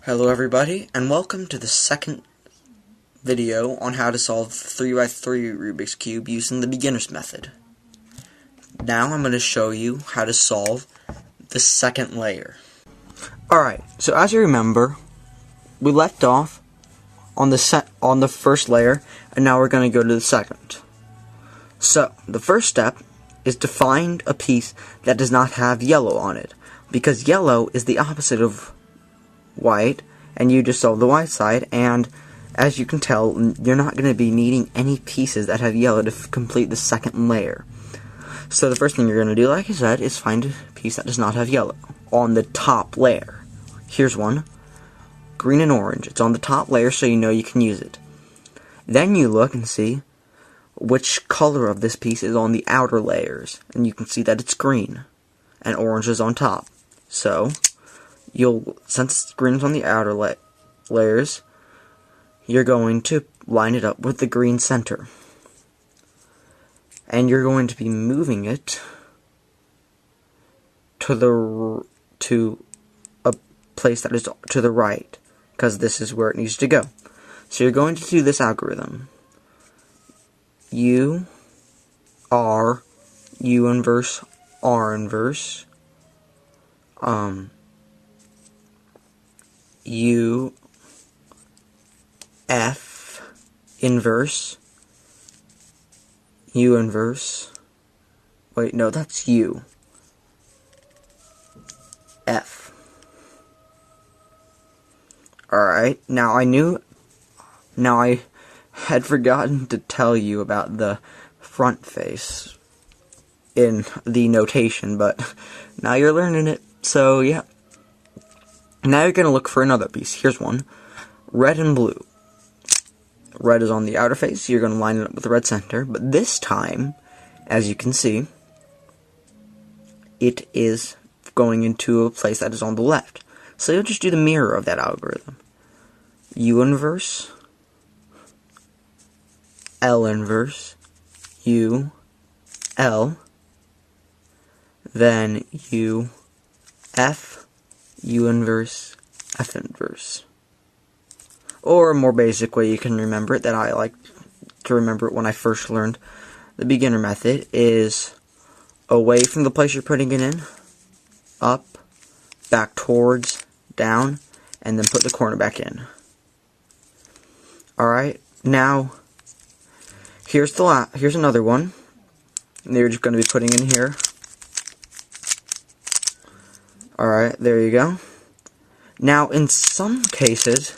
Hello everybody, and welcome to the second video on how to solve 3x3 Rubik's Cube using the beginner's method. Now I'm going to show you how to solve the second layer. Alright, so as you remember, we left off on the first layer, and now we're going to go to the second. So, the first step is to find a piece that does not have yellow on it, because yellow is the opposite of white, and you just solve the white side, and as you can tell, you're not going to be needing any pieces that have yellow to complete the second layer. So the first thing you're going to do, like I said, is find a piece that does not have yellow on the top layer. Here's one, green and orange. It's on the top layer, so you know you can use it. Then you look and see which color of this piece is on the outer layers, and you can see that it's green, and orange is on top. So since green is on the outer layers, you're going to line it up with the green center. And you're going to be moving it to a place that is to the right, because this is where it needs to go. So you're going to do this algorithm. U, R, U inverse, R inverse, U, F inverse, U inverse, wait, no, that's U, F. Alright, now I had forgotten to tell you about the front face in the notation, but now you're learning it, so yeah. Now you're going to look for another piece. Here's one. Red and blue. Red is on the outer face, so you're going to line it up with the red center, but this time, as you can see, it is going into a place that is on the left. So you'll just do the mirror of that algorithm. U inverse, L inverse, U, L, then U, F, U inverse, F inverse. Or a more basic way you can remember it, that I like to remember it when I first learned the beginner method, is away from the place you're putting it in, up, back towards, down, and then put the corner back in. Alright, now here's another one. And you're just going to be putting in here. Alright, there you go. Now, in some cases,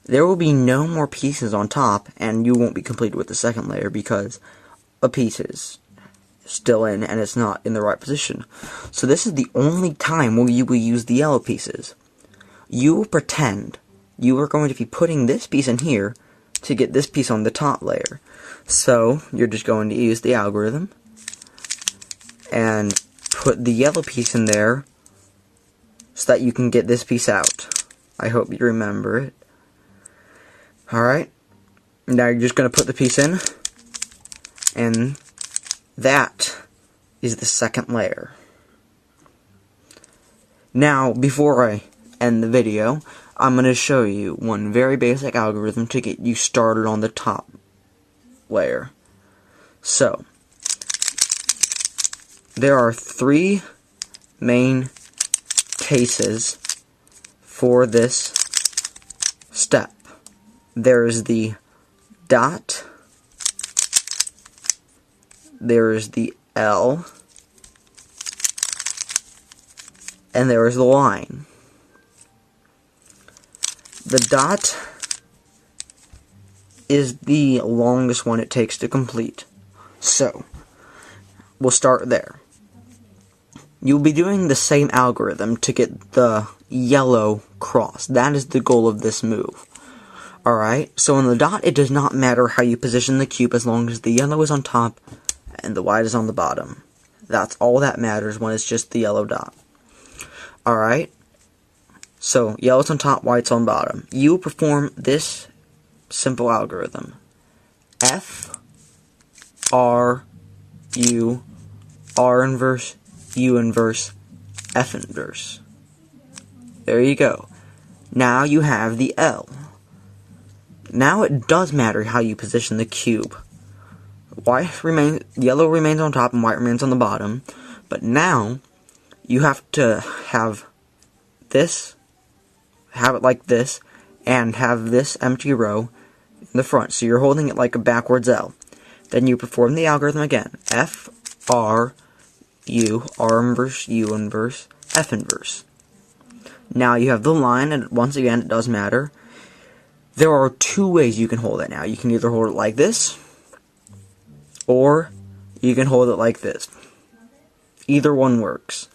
there will be no more pieces on top, and you won't be completed with the second layer because a piece is still in, and it's not in the right position. So this is the only time where you will use the yellow pieces. You will pretend you are going to be putting this piece in here to get this piece on the top layer. So, you're just going to use the algorithm and put the yellow piece in there so that you can get this piece out. I hope you remember it. Alright, now you're just going to put the piece in, and that is the second layer. Now, before I end the video, I'm going to show you one very basic algorithm to get you started on the top layer. So, there are three main cases for this step. There is the dot, there is the L, and there is the line. The dot is the longest one it takes to complete. So, we'll start there. You'll be doing the same algorithm to get the yellow cross. That is the goal of this move. Alright, so in the dot, it does not matter how you position the cube as long as the yellow is on top and the white is on the bottom. That's all that matters when it's just the yellow dot. Alright, so yellow's on top, white's on bottom. You will perform this simple algorithm. F, R, U, R inverse, U inverse, F inverse. There you go. Now you have the L. Now it does matter how you position the cube. Yellow remains on top and white remains on the bottom. But now you have to have this, have it like this, and have this empty row in the front. So you're holding it like a backwards L. Then you perform the algorithm again. F, R, U, R inverse, U inverse, F inverse. Now you have the line, and once again, it does matter. There are two ways you can hold it now. You can either hold it like this, or you can hold it like this. Either one works,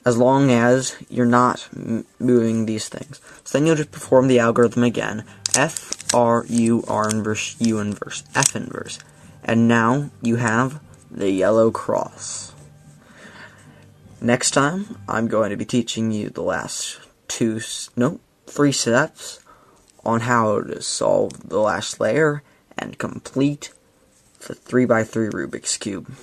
as long as you're not moving these things. So then you'll just perform the algorithm again. F, R, U, R inverse, U inverse, F inverse. And now you have the yellow cross. Next time, I'm going to be teaching you the last 3 steps on how to solve the last layer and complete the 3x3 Rubik's Cube.